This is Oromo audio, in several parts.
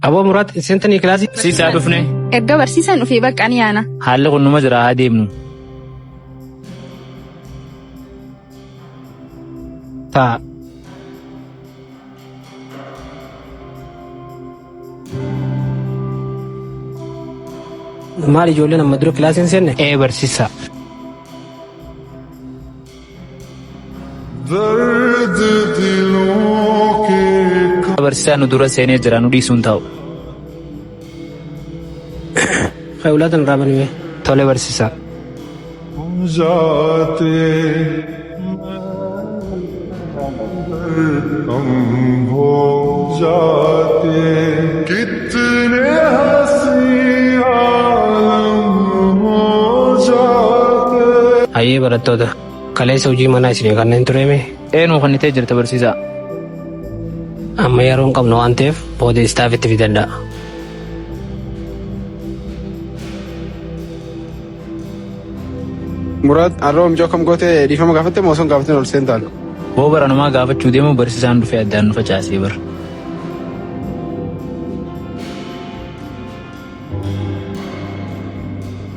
أبو مراد سنتني كلاسي سيسا دفني إرجع برسيسان وفي بق أني أنا حال قلنا مجرى هادي ابنه تا مالي جولنا مدرو كلاسي سنة ايه برسيسا برسيسا ندورة سيني جرانو دي سنتاو خيولات رابن مي تولي برسيسا أيه براتو ده كلاي سوجي منا إسني كان ننتظر مي ايه نو خني تجري تبرسيسا أما يارون كم نو أنتف بود استافت في دندا مراد الروم جوكم قوتي دي فما قافتي موسون قافتي نول سنتان بو برانو ما قافت شو ديمو برسيسا ندو في أدان فجاسي بر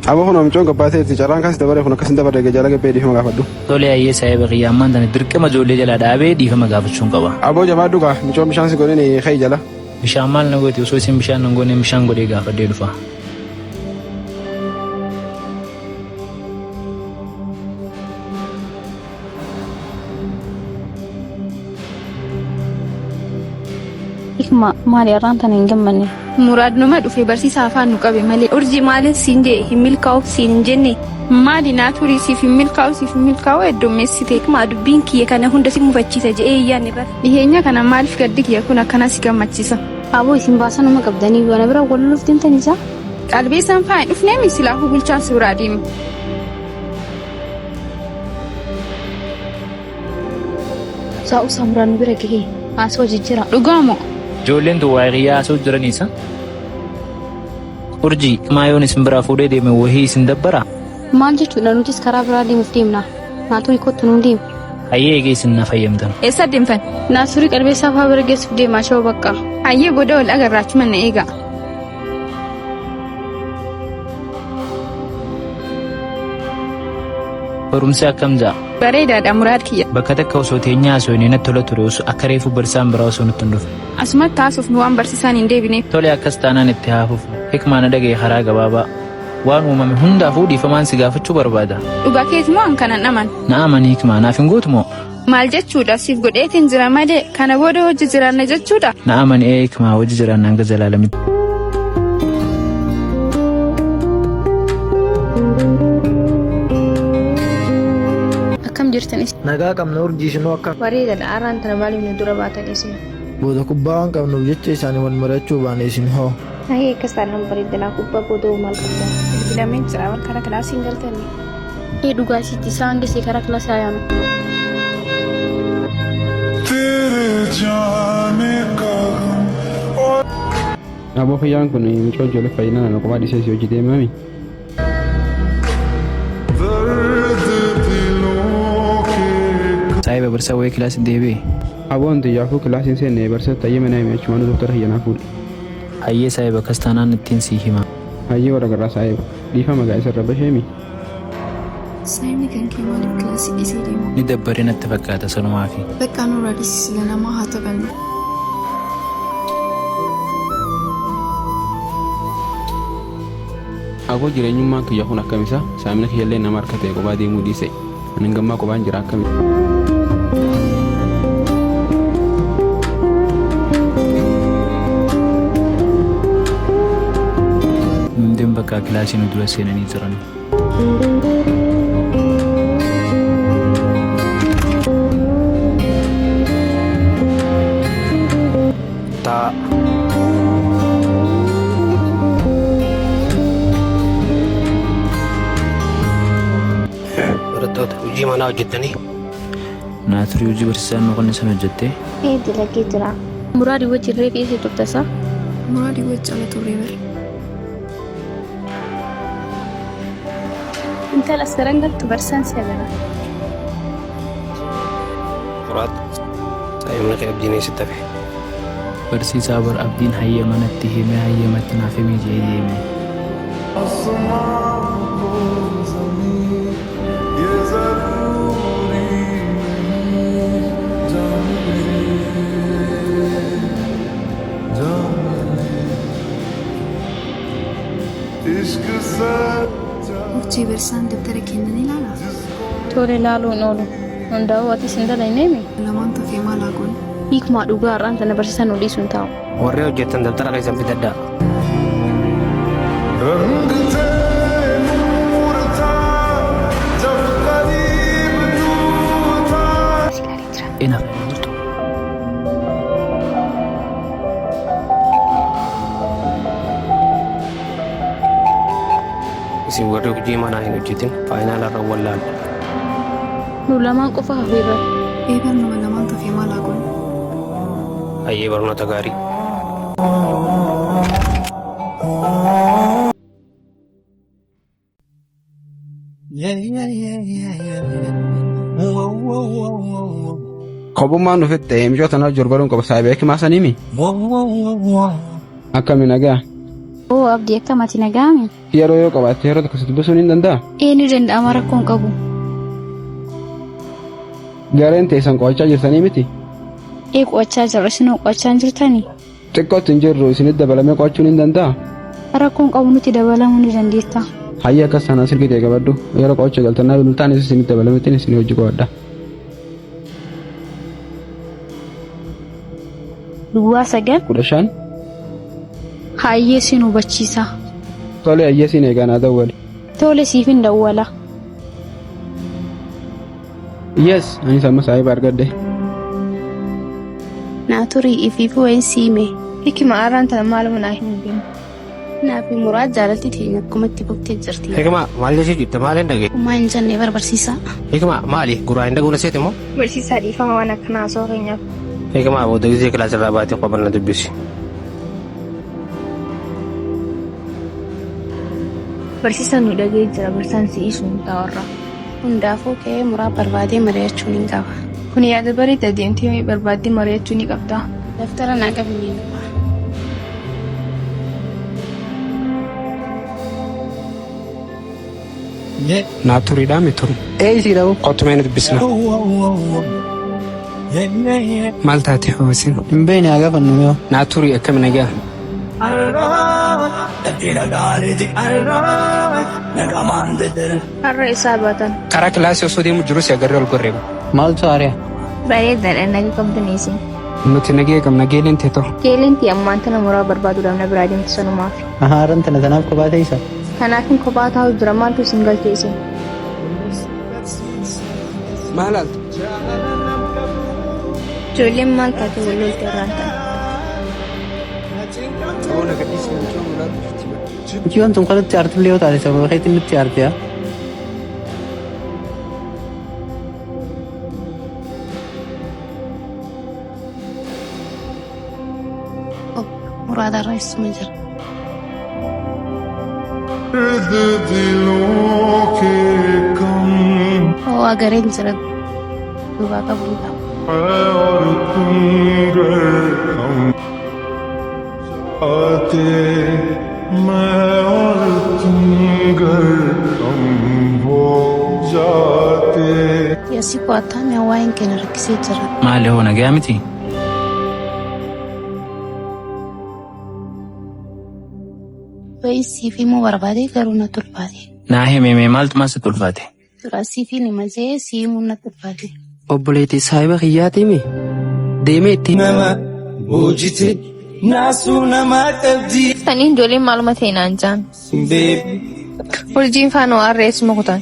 أبو هنا مجون قباتي تجاران كاس دبره هنا كاس دبره جالك بيدي فما قافتو تولي أيه سايب قيامان دان درك ما جولي جلا دابي دي فما قافت شون قبا أبو جماعة دوكا مجون مشان سيقوليني خي جلا بشان مال نقولتي وسويسين بشان نقولني مشان قولي قافت دي دفا إكما مالي رانتان إنجمني مراد نمد وفي برسيسا فان نقابي مالي أرجي مال سينجي هميلكاو سينجني مالي ناتوري سي في ميلكاو الدوميسي تيك ما دبين كي كان هندسي مفتشيسا جي يعني بس بيهنيا كان مال في قدك يكون كان سيكا ماتشيسا أبو اسم باسا نما قبداني وانا برا ولا لفتين تنسا قلبي سانفاين افنامي سلاحو بالشان سوراديم ساو سامران بركه أسوا جيجرا رقامو جولين تو واقعية سو جرانيسا urjii maayoon isin biraa fuudhee deeme wahii isin dabbara maal jechuudha nutis karaa biraa deemuuf deemna naaturii kottu nuun deemu hayyee eegee isin na fayyamtan eessa deemtan naaturii qalbeessaa fa'aa bira geessuuf deemaa shoo bakka hayyee booda wal agarraachu manna eegaa barumsi akkam ja'a bareedaadha muraad kiyya bakka takka osoo teenyaa osoo inni natti tola ture akka reefu barsaan biraa osoo nutti hin dhufe asumatti taasuuf nu waan barsiisaan hin deebineef tole akkas taanaan itti haafuuf hikmaa na dhaga'e karaa gabaabaa waan uumame hundaafuu dhiifamaan si gaafachuu barbaada dhugaa keeti moo an kanan aman na amanii hikmaa naaf hin gootu moo maal jechuudha siif godheetiin jira malee kana booda hojii jiraanna jechuudha na amanii hikmaa hojii jiraanna hanga zalaalamitti jirtanis nagaa qabna urjiisnoo akka bareedaadha araan tana maaliif nu dura baatan isin booda kubbaa waan qabnuuf jecha isaanii wal marachuu baane isin hoo hayyee akkas taanaan bareedanaa kubbaa booda'uu maal qabda bilbilameen jira waan karaa kilaasiin galtanii dhugaasitti isaan gisee karaa kilaasaa yaanu Aboo fayyaan kun mucoo ijoollee fayyinaa nama kophaa dhisee si hojii deemami saayiba barsaa wayii kilaasiin deebi'e Aboon xiyyaafuu kilaasiin seenne barsiisota tayyee manaa himee achumaan doktara hiyyanaa fuudhe hayyee saayiba akkas taanaan ittiin sii hima hayyee warra garraa saayiba dhiifama gaa isarra basheemi saayibni kan kee maaliif kilaasii dhisee deemu ni dabbaree natti fakkaata sanumaafi bakka nurraa dhisisila namaa haa taphannu Aboo jireenyummaan kiyya kun akkamisa saamina kiyyallee nama harka ta'e kophaa deemuu dhiise anin gammaa kophaan jira akkami hundeen bakka kilaasiin dura seenanii jiran تا براتوت وجي منا وجدني naaturii hojii barsiisaan noqonni san hojjettee dilagee jira muraadi wajjin reefii isii turtasa muraadii wajji ala turre bare intala sarangattu barsaan si agara مراد سايمنا كي أبديني ستة barsiisaa bar abdiin hayyamanatti hime hayyamatti naaf hime jee deeme. Urjii barsaan dabtara kennan ilaala. Tole ilaaluun oolu. Hundaa'uu ati sin dalaynee Lamaan tofee maal haa goone? hiikmaa dhugaa har'aan sana barsiisan olii sun taa'u. warri hojjetan dabtara keessan bitaddaa. Enough. Isin warri hojii manaa hin hojjetin faayinaala wallaalaa. Nu lamaan qofa hafee bara. Barnuma lamaan tofee maal haa goone? Hayyee barnoota gaarii. Kophummaan dhufetti michoota na jorbaruun qaba saayibee kimaa saniimi. Akkami nagaa. Oo abdii akkamitti nagaame? Yeroo yoo qabaatte yeroo tokko sitti busuun hin danda'a. Ni danda'ama rakkoon qabu. Gareen teessan qo'achaa jirtanii miti. Qo'achaa jirra isinoo qo'achaa hin jirtanii? Xiqqootti hin jirru isinitti dabalamee qo'achuun hin danda'a. Rakkoon qabu nuti dabalamuu ni dandeessa. Hayya akkas sanaa sirgitee qabaddu yeroo qo'achuu galtannaa bilbiltaan isinitti dabalameetiin isin hojii qo'adha. Duwwaa 9 15 hayyee sin hubachiisa. Tole hayyee sin eeganaa dawwali. Tole siif hin dawwala. Yes, ani sama saayiba argadde. Naaturii ifiifi wayin siime. Hikima arraan tana maaluma naa hin deemu. Naafi muraad jaalatti teenya akkumatti boktee jirti. Hikima maal jechuu jirte maal hin dhagee? Ummaa hin jennee barsiisaa. Hikima maali guraa hin dhaguuna seete moo? Barsiisaa dhiifama waan akkanaa osoo keenyaaf. Hikima booda gisee kilaasirraa baatee qoban na dubbisi. Barsiisaan nu dhagee jira barsaan si'isuun taa'arra. Hundaafuu ka'ee muraa barbaadee mari'achuu ni qaba. Kun yaada bareeda deemtee barbaaddee mari'achuu ni qabda. Daftara naa qabanii qaba. Naaturiidhaa mi turu? Eessi dhabu? Qottumee nu dubbisna. Maal taate hoosin? Hin beekne haa gaafannu yoo. Naaturii akkami nagaa? Har'a isaa baatan. Karaa kilaasii osoo deemu jiru si agarree ol gorreebu. Maaltu haari'a? Bareedaadha naga qabdaniisi. Nuti nagee qabna geeleen tee ta'u. Geelenti ammaan tana muraa barbaaduudhaaf na biraa deemti sanumaaf. Haaran tana tanaaf kophaa ta'isa. Kanaaf hin kophaa taa'u jira maaltu isin galcheesse? Maal altu? Ijoolleen maal taate walloltee irraan ta'a. Mucayyoon tun kanatti aartillee yoo taate sababa keetti nutti aarti'a. Muraada irraa isuma jira. Oo agareen jira duubaa qabuudha. Yasi qo'ataan waa'een keenya rakkisee jira. Maali hoo nagaa miti? Wayii siif himuu barbaade garuu na tulfaate. Naa himee maaltu maasitti ulfaate? Suuraa siif hin himazee si himuu na tulfaate. Obboleettii saayiba kiyyaati mi? Deemee itti. Saniin ijoolleen maaluma ta'e naan jaan. Urjiin faana waarree isuma kutan.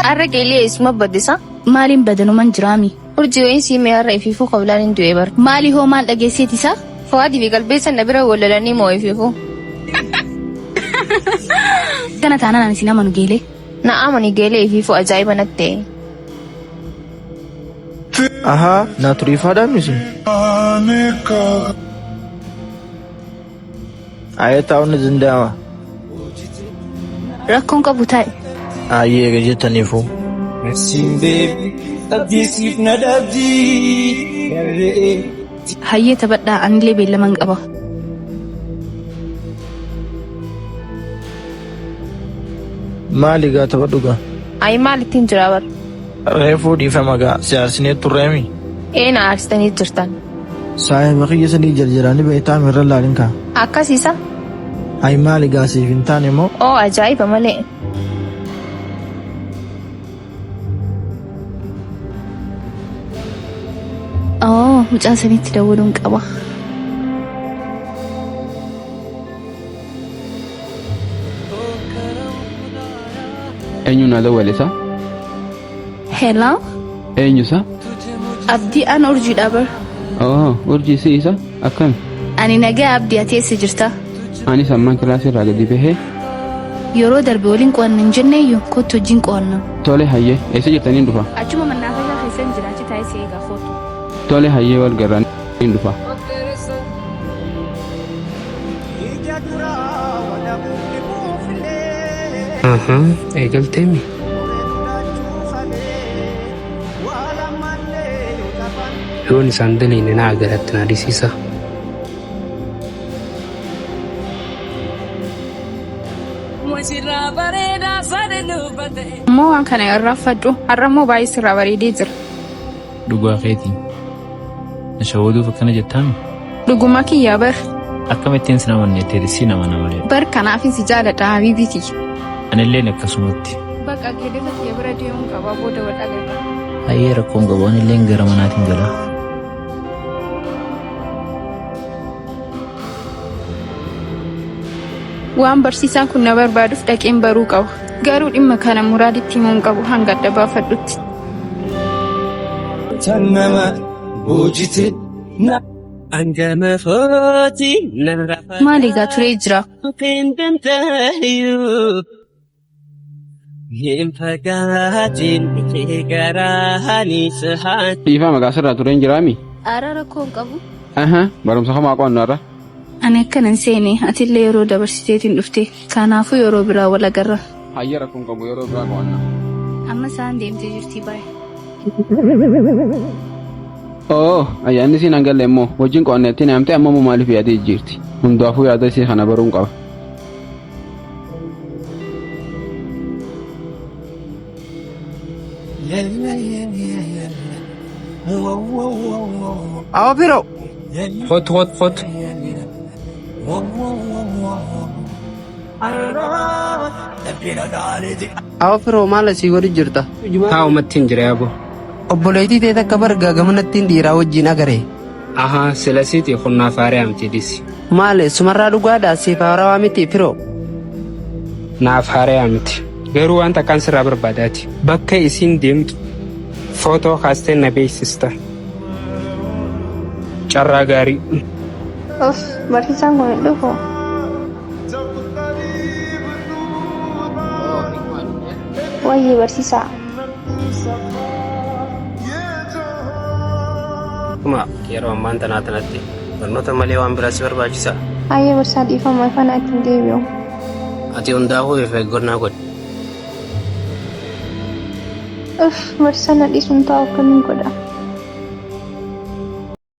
Har'a geelee isuma baddisa. Maaliin badanuman jiraami? Urjii wayin siimee har'a ifiifuu qablaan hin du'e bara. Maali hoo maal dhageesseetisaa? Fawaadii fi galbeessan na bira wallalanii moo ifiifuu? Kana taanaan isin amanu geelee. Na amani geelee ifiifuu ajaa'iba natti ta'e. Ahaa, naaturiifaadhaan nuti. Ayee taa'uun ni danda'ama. Rakkoon qabu taa'e. Ayyee eega jettaniifu. Hayyee taphadhaa anillee beellaman qaba. Maali gaa taphadhu gaa? Ayi maal ittiin jira bar? Reefuu dhiifama gaa siyaasnee turreemi. Eena aarsitanii jirtan. Saahiba kiyya sadii jarjaranii beektaa mirra laalin kaa. Akkasiisa? Ayi maali gaa siif hin taane moo? Oo ajaa'iba malee. Oo mucaa sanitti dawwaluun qaba. Eenyu na dawwalisa? Hello? Eenyu isa? Abdii ana urjiidha bar. Urjii si isa? Akkami? Ani nagaa abdii ati eessa jirta? Ani sammaan kilaasii irraa gadi bahee. Yeroo darbe waliin qo'anna hin jenneeyyuu kottu wajjin qo'anna. Tole hayyee eessa jirtaniin dhufa? Achuma mannaafasaa keessan jira achi taa'ee si eegaa footu. Tole hayyee wal garraan hin dhufa. Eegalteemi. Yoon isaan daliin na agarratti na dhisiisa. Ammoo waan kana irraa fadhu har'a immoo baay'ee sirraa bareedee jira. Dhugaa keetii. Na shawwaduuf akkana jettaan Dhuguma kiyyaa bar. akkamittiin si namanneettee si nama namalee. Bar kanaafin si jaaladha habiibii kiyya. Anilleen akkasumatti. Bakka geeddarra kiyya bira deemuun qabaa booda wal agarra. Hayyee rakkoon qabu anilleen gara manaatiin gala. Waan barsiisaan kun na barbaaduuf dhaqeen baruu qaba. Garuu dhimma kana muraaditti himuun qabu hanga adda baafadhutti. Maali egaa turee jira? Dhiifaa maqaa sirraa tureen jiraami? Aaraa rakkoon qabu. Barumsa homaa qo'annoo irra. Ani akkanan seene atillee yeroo dabarsiteetiin dhufte kanaafuu yeroo biraa wal agarra. Hayyee rakkoon qabu yeroo biraa qo'annaa. Amma isaan deemtee jirti baay'ee. Ayyaanni siin hangalle immoo wajjin qo'anneetti naamte amma immoo maaliif yaadee jirti? Hundaafuu yaada isii kana baruun qaba. Awa biro. Foto. Awa firoo maal asii godhu jirta? Haa uummattiin jira yaaboo. Obboleettii ta'e takka bargaa gamanattiin dhiiraa wajjin agaree. Ahaa silasiiti qonnaa faaree amtidis. Maali sumarraa dhugaadhaa siif haarawaa miti firoo? Naaf haaree amti. Garuu wanta kan sirraa barbaadaati. Bakka isiin deemtu footoo kaastee na beeksista. Carraa gaarii. Barsiisaan kun hin dhufu. Wayyee barsiisaa. Kuma yeroo ammaan tanatti barnoota malee waan biraa si barbaachisa. Hayyee barsaa dhiifama kana ittiin deebi'u. Ati hundaafuu eeggannaa godhi. Barsiisaan dhiisuun taa'u akkamiin godha?